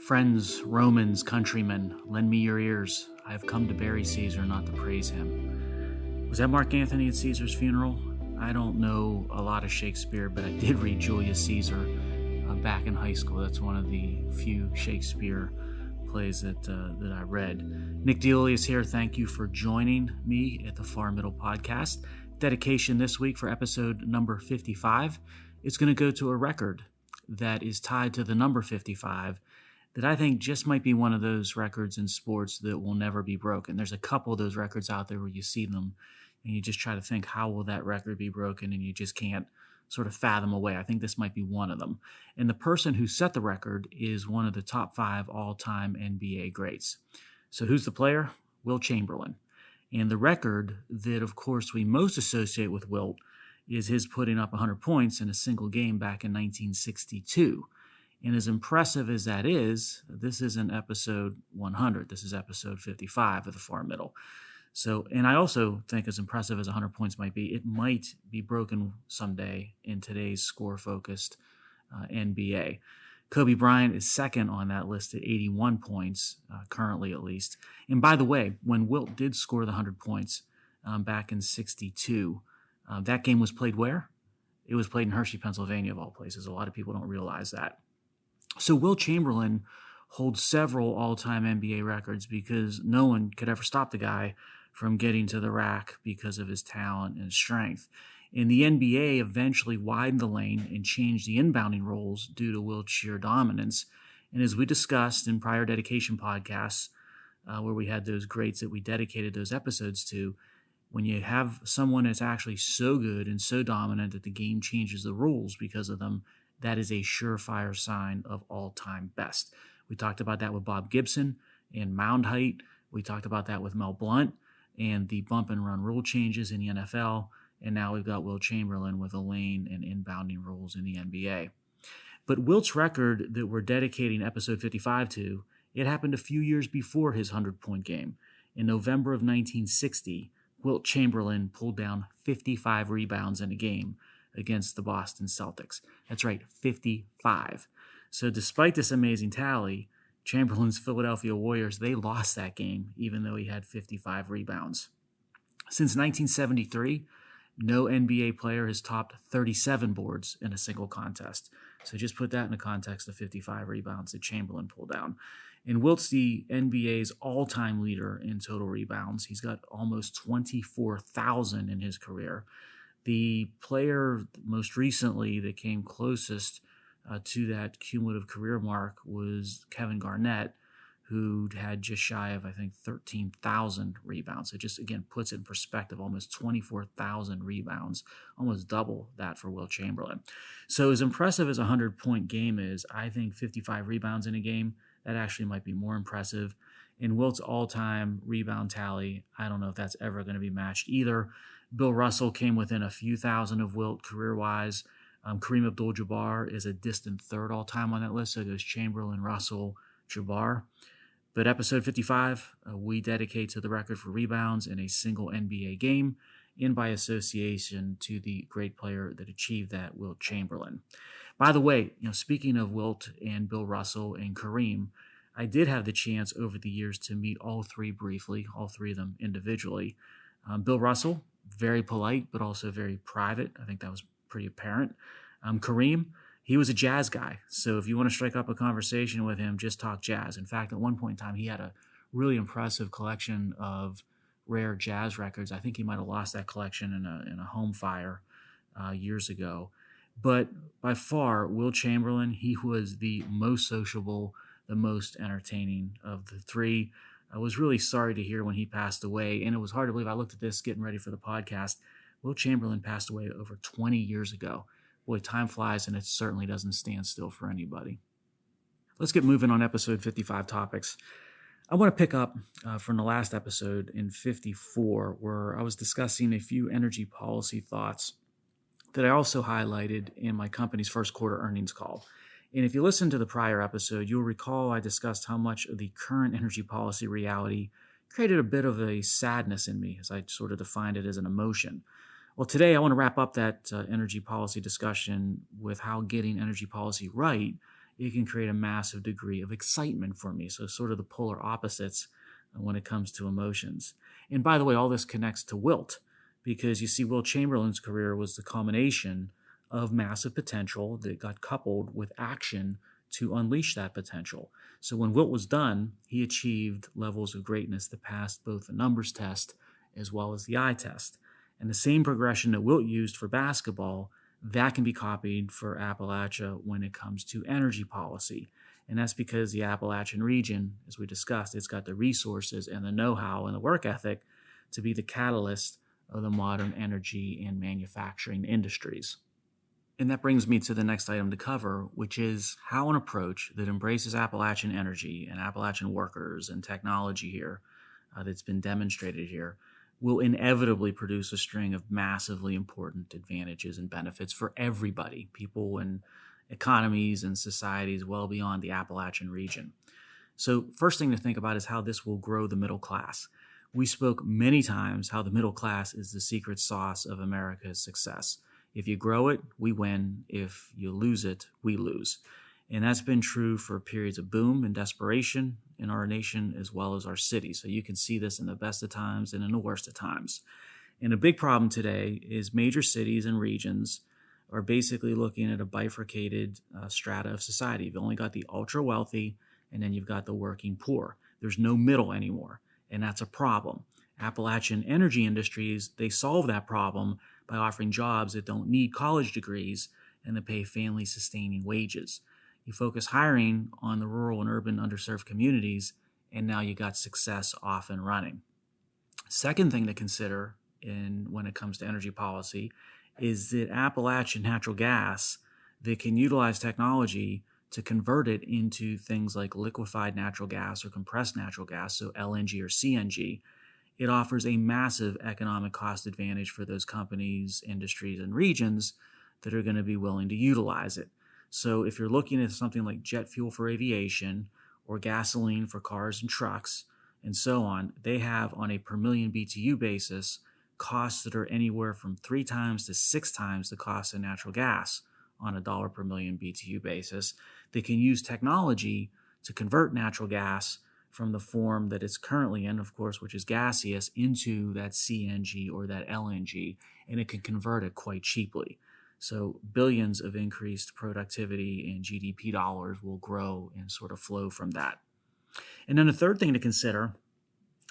Friends, Romans, countrymen, lend me your ears. I have come to bury Caesar, not to praise him. Was that Mark Antony at Caesar's funeral? I don't know a lot of Shakespeare, but I did read Julius Caesar back in high school. That's one of the few Shakespeare plays that I read. Nick Dioli is here. Thank you for joining me at the Far Middle Podcast. Dedication this week for episode number 55. It's going to go to a record that is tied to the number 55 that I think just might be one of those records in sports that will never be broken. There's a couple of those records out there where you see them and you just try to think, how will that record be broken? And you just can't sort of fathom away. I think this might be one of them. And the person who set the record is one of the top 5 all-time NBA greats. So who's the player? Wilt Chamberlain. And the record that, of course, we most associate with Wilt is his putting up 100 points in a single game back in 1962. And as impressive as that is, this isn't episode 100. This is episode 55 of the Far Middle. So, and I also think as impressive as 100 points might be, it might be broken someday in today's score-focused NBA. Kobe Bryant is second on that list at 81 points, currently at least. And by the way, when Wilt did score the 100 points back in 62, that game was played where? It was played in Hershey, Pennsylvania, of all places. A lot of people don't realize that. So Wilt Chamberlain holds several all-time NBA records because no one could ever stop the guy from getting to the rack because of his talent and strength. And the NBA eventually widened the lane and changed the inbounding rules due to Wilt's sheer dominance. And as we discussed in prior dedication podcasts, where we had those greats that we dedicated those episodes to, when you have someone that's actually so good and so dominant that the game changes the rules because of them, that is a surefire sign of all-time best. We talked about that with Bob Gibson and mound height. We talked about that with Mel Blount and the bump and run rule changes in the NFL. And now we've got Wilt Chamberlain with the lane and inbounding rules in the NBA. But Wilt's record that we're dedicating episode 55 to, it happened a few years before his 100-point game. In November of 1960, Wilt Chamberlain pulled down 55 rebounds in a game against the Boston Celtics. That's right, 55. So despite this amazing tally, Chamberlain's Philadelphia Warriors, they lost that game, even though he had 55 rebounds. Since 1973, no NBA player has topped 37 boards in a single contest. So just put that in the context of 55 rebounds that Chamberlain pulled down. And Wilt's the NBA's all-time leader in total rebounds. He's got almost 24,000 in his career. The player most recently that came closest to that cumulative career mark was Kevin Garnett, who had just shy of, I think, 13,000 rebounds. It just, again, puts it in perspective, almost 24,000 rebounds, almost double that for Wilt Chamberlain. So as impressive as a 100-point game is, I think 55 rebounds in a game, that actually might be more impressive. In Wilt's all-time rebound tally, I don't know if that's ever going to be matched either. Bill Russell came within a few thousand of Wilt career-wise. Kareem Abdul-Jabbar is a distant third all-time on that list, so it goes Chamberlain, Russell, Jabbar. But episode 55, we dedicate to the record for rebounds in a single NBA game, and by association to the great player that achieved that, Wilt Chamberlain. By the way, speaking of Wilt and Bill Russell and Kareem, I did have the chance over the years to meet all three briefly, all three of them individually. Bill Russell, very polite, but also very private. I think that was pretty apparent. Kareem, he was a jazz guy. So if you want to strike up a conversation with him, just talk jazz. In fact, at one point in time, he had a really impressive collection of rare jazz records. I think he might have lost that collection in a home fire years ago. But by far, Wilt Chamberlain, he was the most sociable, the most entertaining of the three. I was really sorry to hear when he passed away, and it was hard to believe. I looked at this getting ready for the podcast. Wilt Chamberlain passed away over 20 years ago. Boy, time flies, and it certainly doesn't stand still for anybody. Let's get moving on episode 55 topics. I want to pick up from the last episode in 54, where I was discussing a few energy policy thoughts that I also highlighted in my company's first quarter earnings call. And if you listen to the prior episode, you'll recall I discussed how much of the current energy policy reality created a bit of a sadness in me, as I sort of defined it as an emotion. Well, today I want to wrap up that energy policy discussion with how getting energy policy right it can create a massive degree of excitement for me. So sort of the polar opposites when it comes to emotions. And by the way, all this connects to Wilt, because you see, Wilt Chamberlain's career was the culmination of massive potential that got coupled with action to unleash that potential. So when Wilt was done, he achieved levels of greatness that passed both the numbers test as well as the eye test. And the same progression that Wilt used for basketball, that can be copied for Appalachia when it comes to energy policy. And that's because the Appalachian region, as we discussed, it's got the resources and the know-how and the work ethic to be the catalyst of the modern energy and manufacturing industries. And that brings me to the next item to cover, which is how an approach that embraces Appalachian energy and Appalachian workers and technology here that's been demonstrated here will inevitably produce a string of massively important advantages and benefits for everybody, people and economies and societies well beyond the Appalachian region. So first thing to think about is how this will grow the middle class. We spoke many times how the middle class is the secret sauce of America's success. If you grow it, we win. If you lose it, we lose. And that's been true for periods of boom and desperation in our nation as well as our city. So you can see this in the best of times and in the worst of times. And a big problem today is major cities and regions are basically looking at a bifurcated strata of society. You've only got the ultra wealthy, and then you've got the working poor. There's no middle anymore, and that's a problem. Appalachian energy industries, they solve that problem by offering jobs that don't need college degrees and that pay family-sustaining wages. You focus hiring on the rural and urban underserved communities, and now you got success off and running. Second thing to consider when it comes to energy policy is that Appalachian natural gas, they can utilize technology to convert it into things like liquefied natural gas or compressed natural gas, so LNG or CNG. It offers a massive economic cost advantage for those companies, industries, and regions that are going to be willing to utilize it. So if you're looking at something like jet fuel for aviation or gasoline for cars and trucks and so on, they have on a per million BTU basis costs that are anywhere from 3 times to 6 times the cost of natural gas on a dollar per million BTU basis. They can use technology to convert natural gas from the form that it's currently in, of course, which is gaseous, into that CNG or that LNG, and it can convert it quite cheaply. So billions of increased productivity and GDP dollars will grow and sort of flow from that. And then the third thing to consider,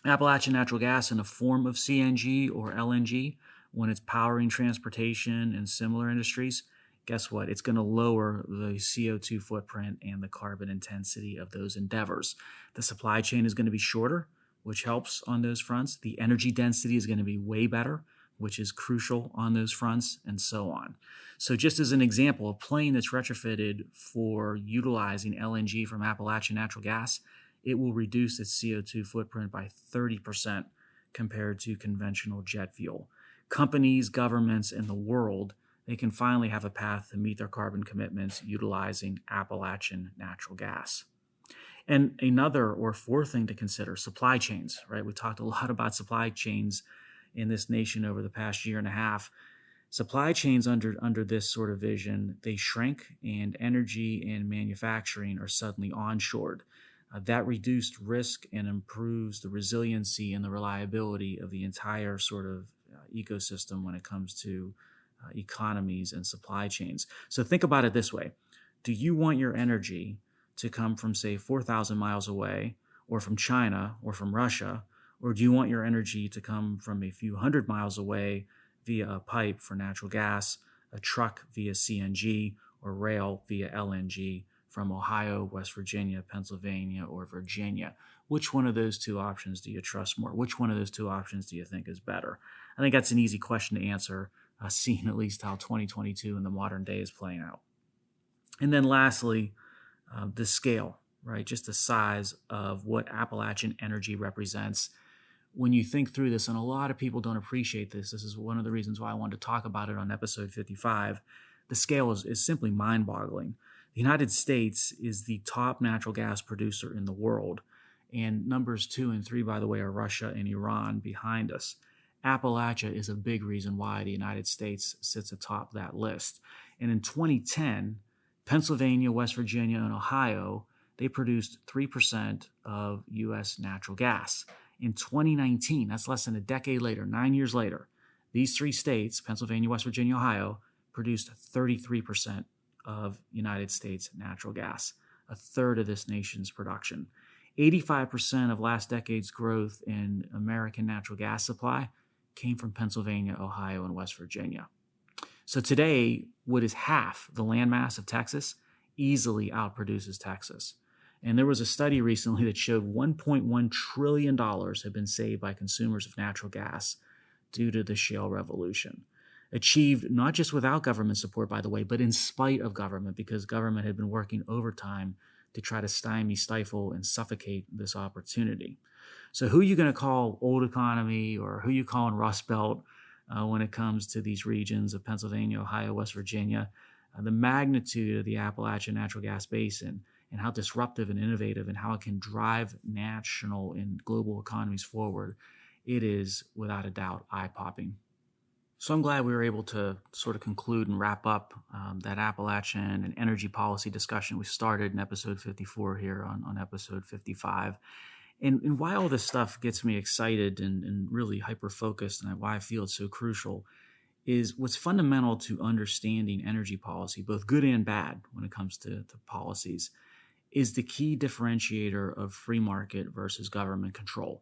Appalachian natural gas in the form of CNG or LNG, when it's powering transportation and similar industries, guess what? It's going to lower the CO2 footprint and the carbon intensity of those endeavors. The supply chain is going to be shorter, which helps on those fronts. The energy density is going to be way better, which is crucial on those fronts, and so on. So just as an example, a plane that's retrofitted for utilizing LNG from Appalachian natural gas, it will reduce its CO2 footprint by 30% compared to conventional jet fuel. Companies, governments, and the world, they can finally have a path to meet their carbon commitments utilizing Appalachian natural gas. And another or fourth thing to consider, supply chains, right? We talked a lot about supply chains in this nation over the past year and a half. Supply chains under this sort of vision, they shrink, and energy and manufacturing are suddenly onshored. That reduced risk and improves the resiliency and the reliability of the entire sort of ecosystem when it comes to economies and supply chains. So think about it this way. Do you want your energy to come from, say, 4,000 miles away, or from China, or from Russia? Or do you want your energy to come from a few hundred miles away via a pipe for natural gas, a truck via CNG, or rail via LNG from Ohio, West Virginia, Pennsylvania, or Virginia? Which one of those two options do you trust more? Which one of those two options do you think is better? I think that's an easy question to answer, seeing at least how 2022 in the modern day is playing out. And then lastly, the scale, right? Just the size of what Appalachian energy represents. When you think through this, and a lot of people don't appreciate this, this is one of the reasons why I wanted to talk about it on episode 55, the scale is simply mind-boggling. The United States is the top natural gas producer in the world, and numbers 2 and 3, by the way, are Russia and Iran behind us. Appalachia is a big reason why the United States sits atop that list. And in 2010, Pennsylvania, West Virginia, and Ohio, they produced 3% of U.S. natural gas. In 2019, that's less than a decade later, 9 years later, these three states, Pennsylvania, West Virginia, Ohio, produced 33% of United States natural gas, a third of this nation's production. 85% of last decade's growth in American natural gas supply came from Pennsylvania, Ohio, and West Virginia. So today, what is half the landmass of Texas easily outproduces Texas. And there was a study recently that showed $1.1 trillion have been saved by consumers of natural gas due to the shale revolution. Achieved not just without government support, by the way, but in spite of government, because government had been working overtime to try to stymie, stifle, and suffocate this opportunity. So who are you going to call old economy, or who are you calling Rust Belt when it comes to these regions of Pennsylvania, Ohio, West Virginia? The magnitude of the Appalachian natural gas basin and how disruptive and innovative and how it can drive national and global economies forward, it is without a doubt eye-popping. So I'm glad we were able to sort of conclude and wrap up that Appalachian and energy policy discussion we started in episode 54 here on episode 55. And why all this stuff gets me excited and really hyper-focused, and why I feel it's so crucial, is what's fundamental to understanding energy policy, both good and bad when it comes to policies, is the key differentiator of free market versus government control.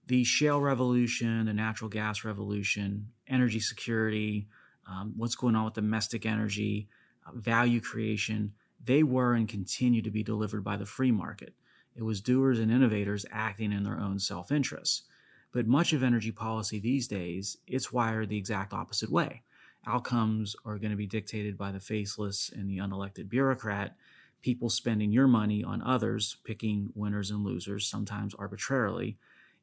The shale revolution, the natural gas revolution, energy security, what's going on with domestic energy, value creation, they were and continue to be delivered by the free market. It was doers and innovators acting in their own self-interests. But much of energy policy these days, it's wired the exact opposite way. Outcomes are going to be dictated by the faceless and the unelected bureaucrat, people spending your money on others, picking winners and losers, sometimes arbitrarily,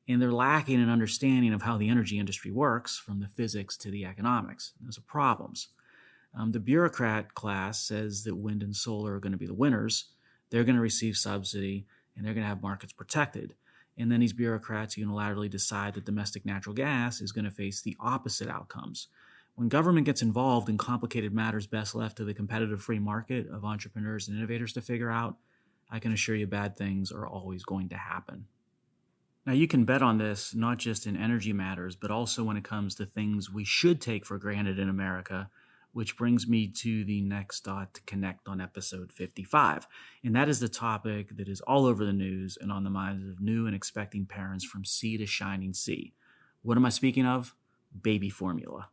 and they're lacking an understanding of how the energy industry works, from the physics to the economics. Those are problems. The bureaucrat class says that wind and solar are going to be the winners. They're going to receive subsidy, and they're going to have markets protected. And then these bureaucrats unilaterally decide that domestic natural gas is going to face the opposite outcomes. When government gets involved in complicated matters best left to the competitive free market of entrepreneurs and innovators to figure out, I can assure you bad things are always going to happen. Now, you can bet on this not just in energy matters, but also when it comes to things we should take for granted in America, which brings me to the next dot to connect on episode 55. And that is the topic that is all over the news and on the minds of new and expecting parents from sea to shining sea. What am I speaking of? Baby formula.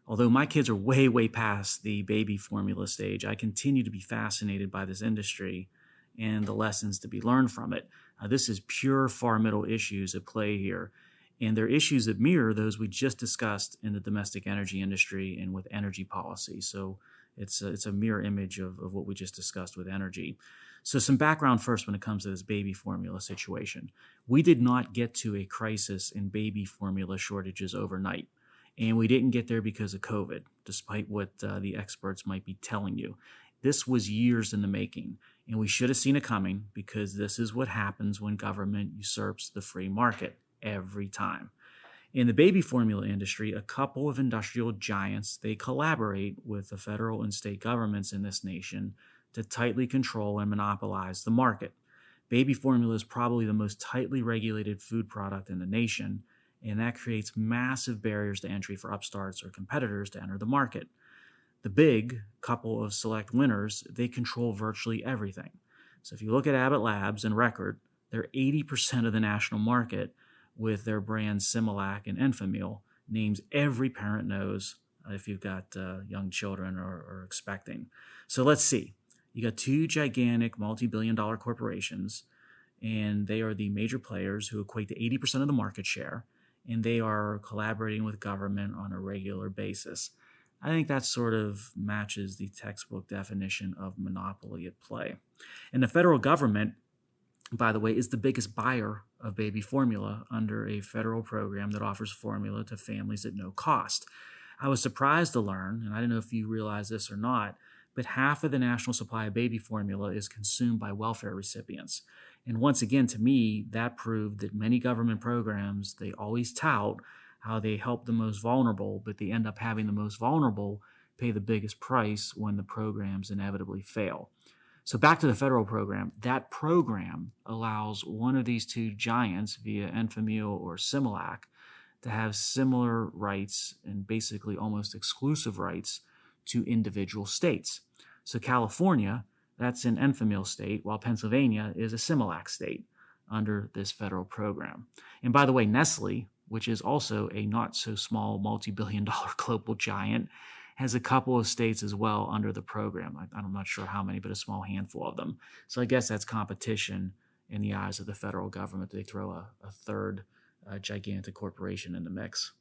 Although my kids are way, way past the baby formula stage, I continue to be fascinated by this industry and the lessons to be learned from it. This is pure far middle issues at play here. And they're issues that mirror those we just discussed in the domestic energy industry and with energy policy. So it's a mirror image of what we just discussed with energy. So some background first when it comes to this baby formula situation. We did not get to a crisis in baby formula shortages overnight. And we didn't get there because of COVID, despite what the experts might be telling you. This was years in the making, and we should have seen it coming, because this is what happens when government usurps the free market every time. In the baby formula industry, a couple of industrial giants, they collaborate with the federal and state governments in this nation to tightly control and monopolize the market. Baby formula is probably the most tightly regulated food product in the nation, and that creates massive barriers to entry for upstarts or competitors to enter the market. The big couple of select winners, they control virtually everything. So if you look at Abbott Labs and Record, they're 80% of the national market with their brands Similac and Enfamil, names every parent knows if you've got young children or expecting. So let's see. You got two gigantic multi-billion-dollar corporations, and they are the major players who equate to 80% of the market share, and they are collaborating with government on a regular basis. I think that sort of matches the textbook definition of monopoly at play. And the federal government, by the way, is the biggest buyer of baby formula under a federal program that offers formula to families at no cost. I was surprised to learn, and I don't know if you realize this or not, but half of the national supply of baby formula is consumed by welfare recipients. And once again, to me, that proved that many government programs, they always tout how they help the most vulnerable, but they end up having the most vulnerable pay the biggest price when the programs inevitably fail. So back to the federal program. That program allows one of these two giants via Enfamil or Similac to have similar rights and basically almost exclusive rights to individual states. So California, that's an Enfamil state, while Pennsylvania is a Similac state under this federal program. And by the way, Nestle, which is also a not so small multi-billion-dollar global giant, has a couple of states as well under the program. I'm not sure how many, but a small handful of them. So I guess that's competition in the eyes of the federal government. They throw a third gigantic corporation in the mix.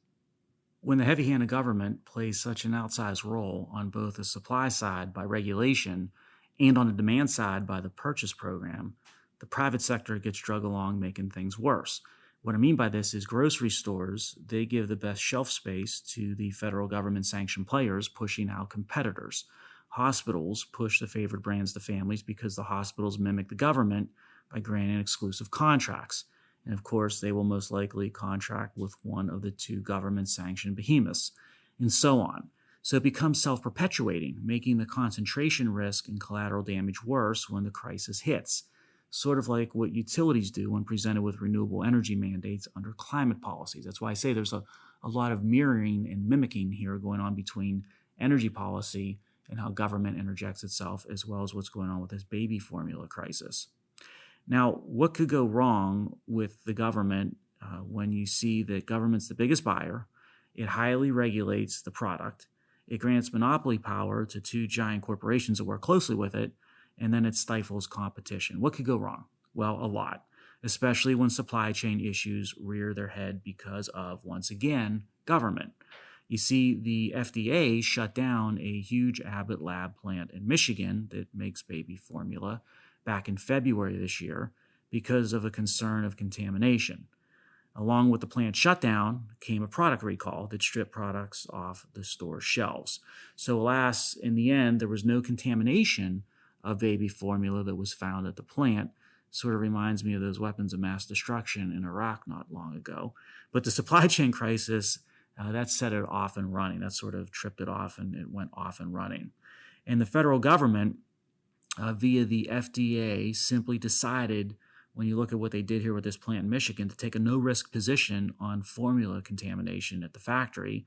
When the heavy-handed government plays such an outsized role on both the supply side by regulation and on the demand side by the purchase program, the private sector gets drug along, making things worse. What I mean by this is grocery stores, they give the best shelf space to the federal government-sanctioned players, pushing out competitors. Hospitals push the favored brands to families because the hospitals mimic the government by granting exclusive contracts. And of course, they will most likely contract with one of the two government-sanctioned behemoths, and so on. So it becomes self-perpetuating, making the concentration risk and collateral damage worse when the crisis hits. Sort of like what utilities do when presented with renewable energy mandates under climate policies. That's why I say there's a lot of mirroring and mimicking here going on between energy policy and how government interjects itself, as well as what's going on with this baby formula crisis. Now, what could go wrong with the government when you see that government's the biggest buyer, it highly regulates the product, it grants monopoly power to two giant corporations that work closely with it, and then it stifles competition? What could go wrong? Well, a lot, especially when supply chain issues rear their head because of, once again, government. You see, the FDA shut down a huge Abbott lab plant in Michigan that makes baby formula back in February this year because of a concern of contamination. Along with the plant shutdown came a product recall that stripped products off the store shelves. So alas, in the end, there was no contamination of baby formula that was found at the plant. Sort of reminds me of those weapons of mass destruction in Iraq not long ago. But the supply chain crisis, that set it off and running. That sort of tripped it off and it went off and running. And the federal government, via the FDA, simply decided, when you look at what they did here with this plant in Michigan, to take a no-risk position on formula contamination at the factory.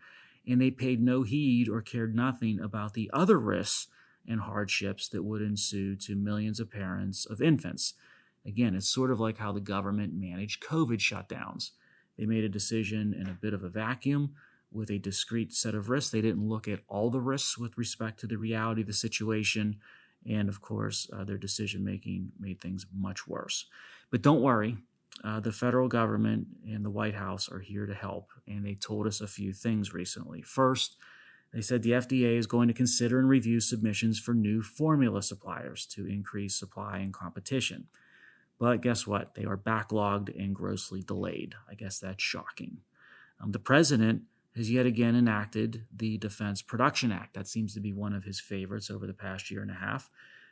And they paid no heed or cared nothing about the other risks and hardships that would ensue to millions of parents of infants. Again, it's sort of like how the government managed COVID shutdowns. They made a decision in a bit of a vacuum with a discrete set of risks. They didn't look at all the risks with respect to the reality of the situation. And of course, their decision-making made things much worse. But don't worry, the federal government and the White House are here to help. And they told us a few things recently. First, they said the FDA is going to consider and review submissions for new formula suppliers to increase supply and competition. But guess what? They are backlogged and grossly delayed. I guess that's shocking. The president has yet again enacted the Defense Production Act. That seems to be one of his favorites over the past year and a half,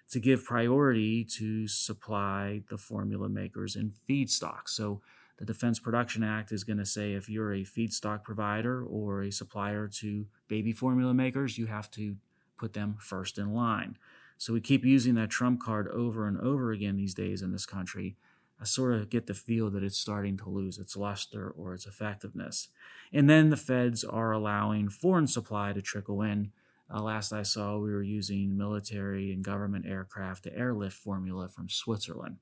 to give priority to supply the formula makers in feedstock. So the Defense Production Act is going to say if you're a feedstock provider or a supplier to baby formula makers, you have to put them first in line. So we keep using that trump card over and over again these days in this country. I sort of get the feel that it's starting to lose its luster or its effectiveness. And then the feds are allowing foreign supply to trickle in. Last I saw, we were using military and government aircraft to airlift formula from Switzerland.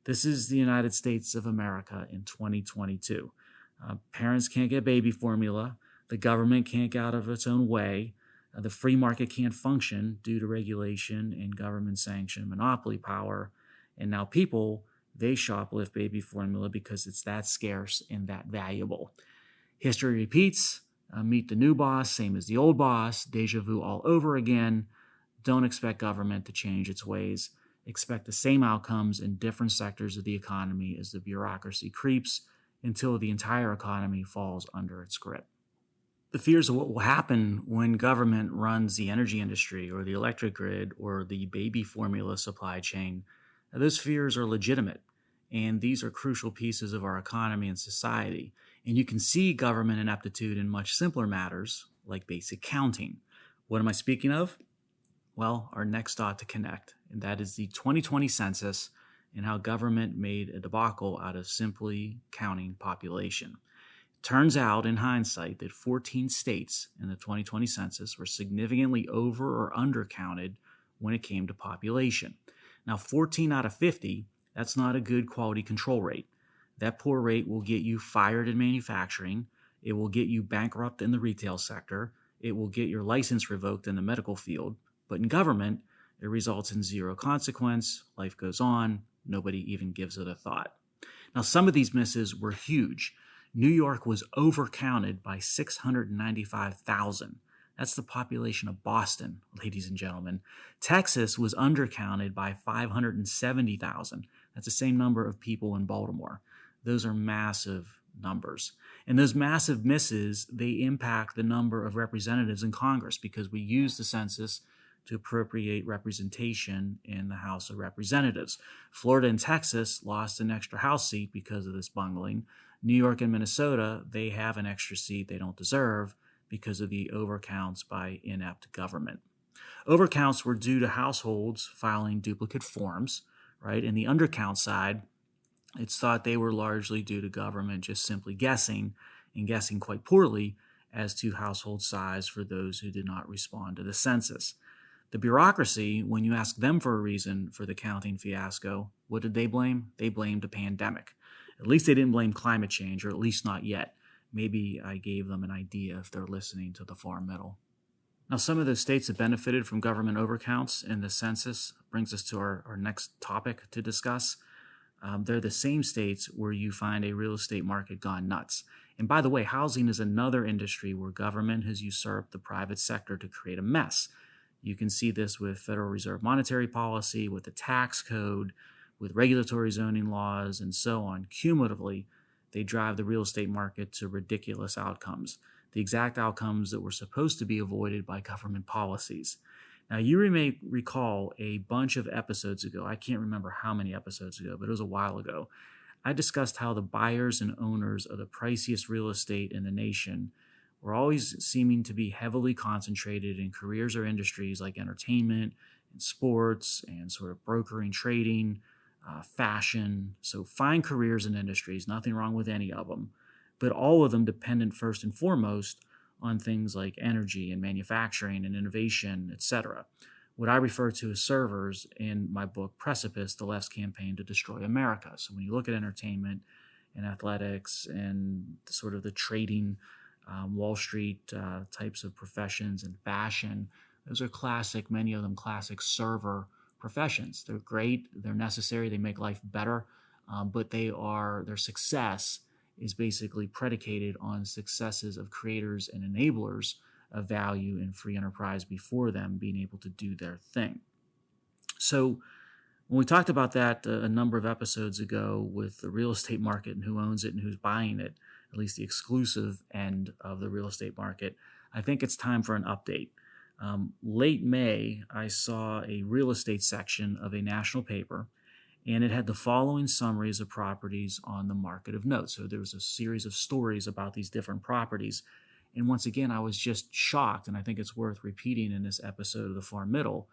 This is the United States of America in 2022. Parents can't get baby formula. The government can't get out of its own way. The free market can't function due to regulation and government-sanctioned monopoly power. And now people, they shoplift baby formula because it's that scarce and that valuable. History repeats. Meet the new boss, same as the old boss. Deja vu all over again. Don't expect government to change its ways. Expect the same outcomes in different sectors of the economy as the bureaucracy creeps until the entire economy falls under its grip. The fears of what will happen when government runs the energy industry or the electric grid or the baby formula supply chain, those fears are legitimate. And these are crucial pieces of our economy and society. And you can see government ineptitude in much simpler matters like basic counting What am I speaking of? Well, our next dot to connect, and that is the 2020 census and how government made a debacle out of simply counting population. Turns out, in hindsight, that 14 states in the 2020 census were significantly over or undercounted when it came to population. Now, 14 out of 50, that's not a good quality control rate. That poor rate will get you fired in manufacturing. It will get you bankrupt in the retail sector. It will get your license revoked in the medical field. But in government, it results in zero consequence. Life goes on. Nobody even gives it a thought. Now, some of these misses were huge. New York was overcounted by 695,000. That's the population of Boston, ladies and gentlemen. Texas was undercounted by 570,000. That's the same number of people in Baltimore. Those are massive numbers. And those massive misses, they impact the number of representatives in Congress because we use the census to appropriate representation in the House of Representatives. Florida and Texas lost an extra House seat because of this bungling. New York and Minnesota, they have an extra seat they don't deserve because of the overcounts by inept government. Overcounts were due to households filing duplicate forms, right? And the undercount side, it's thought they were largely due to government just simply guessing, and guessing quite poorly, as to household size for those who did not respond to the census. The bureaucracy, when you ask them for a reason for the counting fiasco, what did they blame? They blamed a pandemic. At least they didn't blame climate change, or at least not yet. Maybe I gave them an idea if they're listening to the far middle. Now, some of the states that benefited from government overcounts in the census brings us to our next topic to discuss. They're the same states where you find a real estate market gone nuts. And by the way, housing is another industry where government has usurped the private sector to create a mess. You can see this with Federal Reserve monetary policy, with the tax code, with regulatory zoning laws, and so on. Cumulatively, they drive the real estate market to ridiculous outcomes, the exact outcomes that were supposed to be avoided by government policies. Now, you may recall a bunch of episodes ago, I can't remember how many episodes ago, but it was a while ago, I discussed how the buyers and owners of the priciest real estate in the nation were always seeming to be heavily concentrated in careers or industries like entertainment and sports and sort of brokering, trading, fashion. So fine careers and industries, nothing wrong with any of them, but all of them dependent first and foremost on things like energy and manufacturing and innovation, etc. What I refer to as servers in my book, Precipice, the Left's Campaign to Destroy America. So when you look at entertainment and athletics and sort of the trading, Wall Street types of professions and fashion, those are classic, many of them classic server professions. They're great, they're necessary, they make life better, but their success is basically predicated on successes of creators and enablers of value and free enterprise before them being able to do their thing. So when we talked about that a number of episodes ago with the real estate market and who owns it and who's buying it, at least the exclusive end of the real estate market, I think it's time for an update. Late May, I saw a real estate section of a national paper, and it had the following summaries of properties on the market of note. So there was a series of stories about these different properties. And once again, I was just shocked, and I think it's worth repeating in this episode of The Far Middle,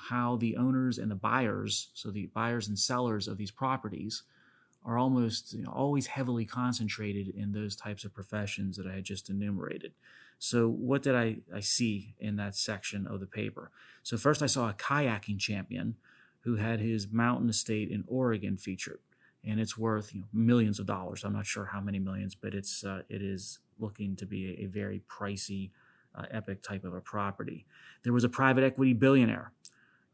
how the owners and the buyers, so the buyers and sellers of these properties, are almost always heavily concentrated in those types of professions that I had just enumerated. So what did I see in that section of the paper? So first I saw a kayaking champion who had his mountain estate in Oregon featured, and it's worth millions of dollars. I'm not sure how many millions, but it is looking to be a very pricey, epic type of a property. There was a private equity billionaire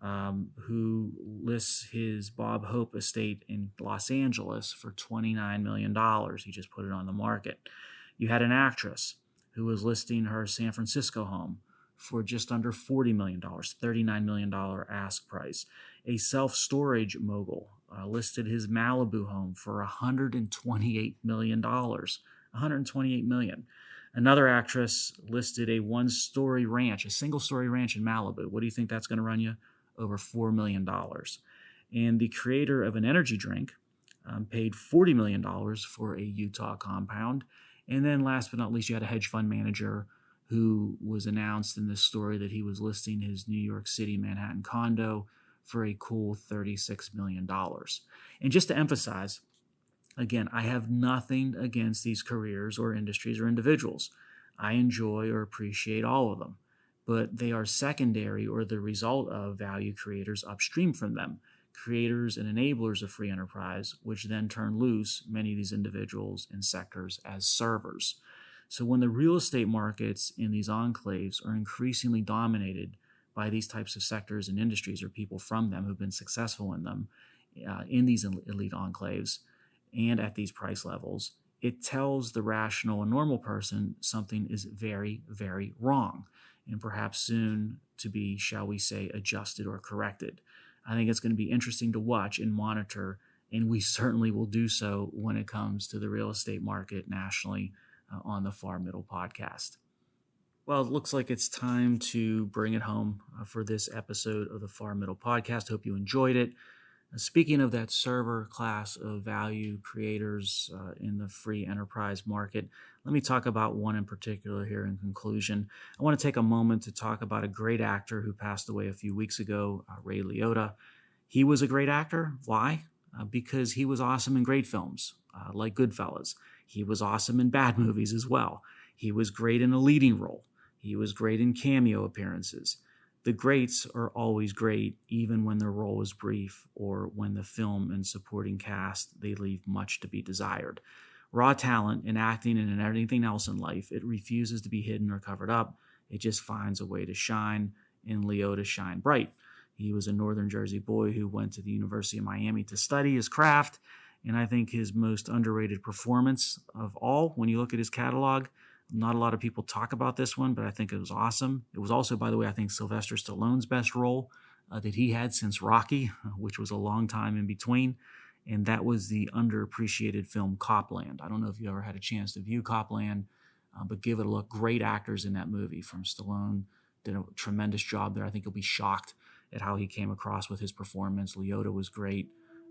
who lists his Bob Hope estate in Los Angeles for $29 million. He just put it on the market. You had an actress who was listing her San Francisco home for just under $40 million, $39 million ask price. A self-storage mogul listed his Malibu home for $128 million. $128 million. Another actress listed a one-story ranch, a single-story ranch in Malibu. What do you think that's going to run you? Over $4 million. And the creator of an energy drink paid $40 million for a Utah compound. And then last but not least, you had a hedge fund manager who was announced in this story that he was listing his New York City Manhattan condo for a cool $36 million. And just to emphasize, again, I have nothing against these careers or industries or individuals. I enjoy or appreciate all of them, but they are secondary or the result of value creators upstream from them, creators and enablers of free enterprise, which then turn loose many of these individuals and sectors as servers. So when the real estate markets in these enclaves are increasingly dominated by these types of sectors and industries or people from them who've been successful in them, in these elite enclaves and at these price levels, it tells the rational and normal person something is very, very wrong and perhaps soon to be, shall we say, adjusted or corrected. I think it's going to be interesting to watch and monitor, and we certainly will do so when it comes to the real estate market nationally on the Far Middle podcast. Well, it looks like it's time to bring it home for this episode of the Far Middle podcast. Hope you enjoyed it. Speaking of that server class of value creators in the free enterprise market, let me talk about one in particular here in conclusion. I want to take a moment to talk about a great actor who passed away a few weeks ago, Ray Liotta. He was a great actor. Why? Because he was awesome in great films, like Goodfellas. He was awesome in bad movies as well. He was great in a leading role. He was great in cameo appearances. The greats are always great, even when their role is brief or when the film and supporting cast, they leave much to be desired. Raw talent in acting and in everything else in life, it refuses to be hidden or covered up. It just finds a way to shine, and Liotta shined bright. He was a Northern Jersey boy who went to the University of Miami to study his craft, and I think his most underrated performance of all, when you look at his catalog, not a lot of people talk about this one, but I think it was awesome. It was also, by the way, I think Sylvester Stallone's best role that he had since Rocky, which was a long time in between, and that was the underappreciated film Copland. I don't know if you ever had a chance to view Copland, but give it a look. Great actors in that movie. From Stallone did a tremendous job there. I think you'll be shocked at how he came across with his performance. Liotta was great.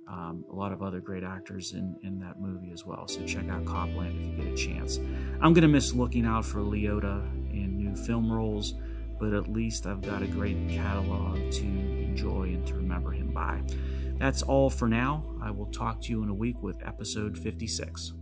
A lot of other great actors in that movie as well. So check out Copland if you get a chance. I'm going to miss looking out for Liotta in new film roles, but at least I've got a great catalog to enjoy and to remember him by. That's all for now. I will talk to you in a week with episode 56.